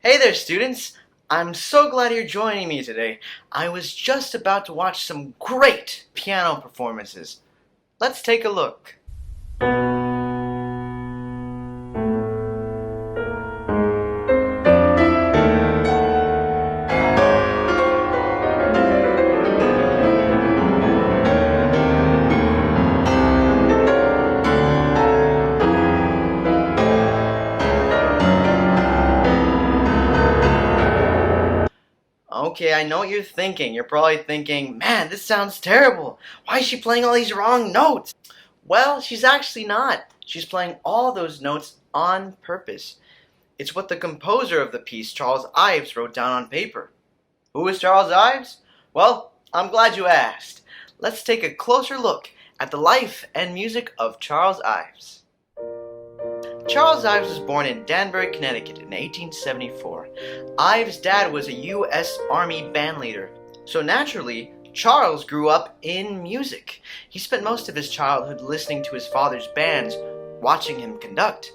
Hey there, students! I'm so glad you're joining me today. I was just about to watch some great piano performances. Let's take a look. Okay, I know what you're thinking. You're probably thinking, man, this sounds terrible. Why is she playing all these wrong notes? Well, she's actually not. She's playing all those notes on purpose. It's what the composer of the piece, Charles Ives, wrote down on paper. Who is Charles Ives? Well, I'm glad you asked. Let's take a closer look at the life and music of Charles Ives. Charles Ives was born in Danbury, Connecticut in 1874. Ives' dad was a U.S. Army bandleader, so naturally, Charles grew up in music. He spent most of his childhood listening to his father's bands, watching him conduct.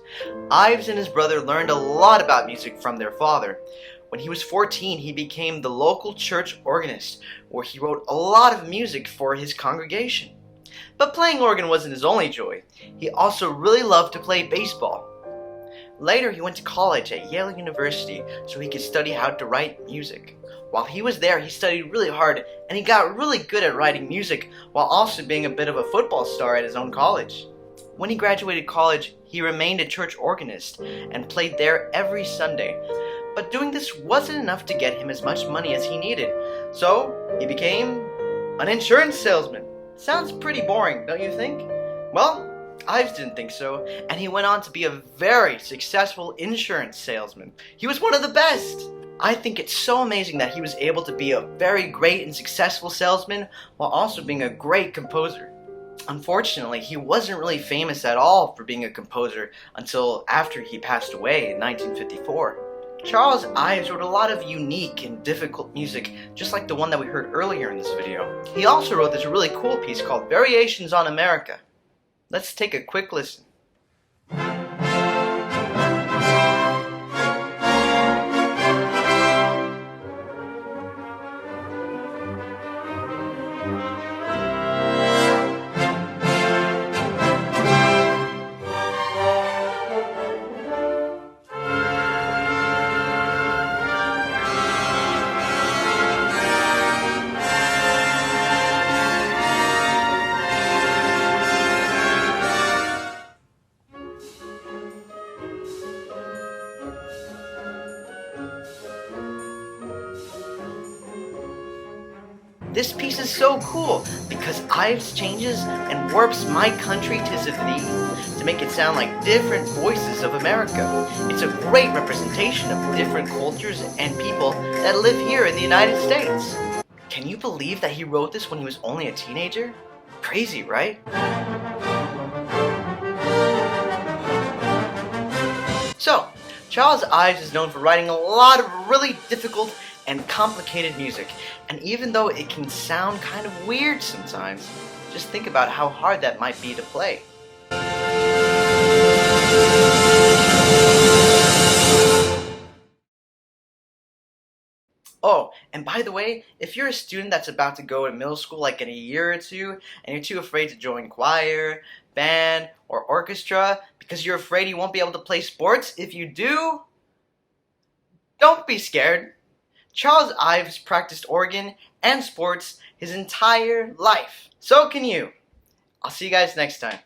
Ives and his brother learned a lot about music from their father. When he was 14, he became the local church organist, where he wrote a lot of music for his congregation. But playing organ wasn't his only joy. He also really loved to play baseball. Later, he went to college at Yale University so he could study how to write music. While he was there, he studied really hard and he got really good at writing music while also being a bit of a football star at his own college. When he graduated college, he remained a church organist and played there every Sunday. But doing this wasn't enough to get him as much money as he needed, so he became an insurance salesman. Sounds pretty boring, don't you think? Well, Ives didn't think so, and he went on to be a very successful insurance salesman. He was one of the best! I think it's so amazing that he was able to be a very great and successful salesman while also being a great composer. Unfortunately, he wasn't really famous at all for being a composer until after he passed away in 1954. Charles Ives wrote a lot of unique and difficult music, just like the one that we heard earlier in this video. He also wrote this really cool piece called Variations on America. Let's take a quick listen. This piece is so cool because Ives changes and warps my country to Zafini to make it sound like different voices of America. It's a great representation of different cultures and people that live here in the United States. Can you believe that he wrote this when he was only a teenager? Crazy, right? So, Charles Ives is known for writing a lot of really difficult and complicated music, and even though it can sound kind of weird sometimes, just think about how hard that might be to play. Oh, and by the way, if you're a student that's about to go to middle school like in a year or two, and you're too afraid to join choir, band, or orchestra because you're afraid you won't be able to play sports if you do, don't be scared. Charles Ives practiced organ and sports his entire life. So can you. I'll see you guys next time.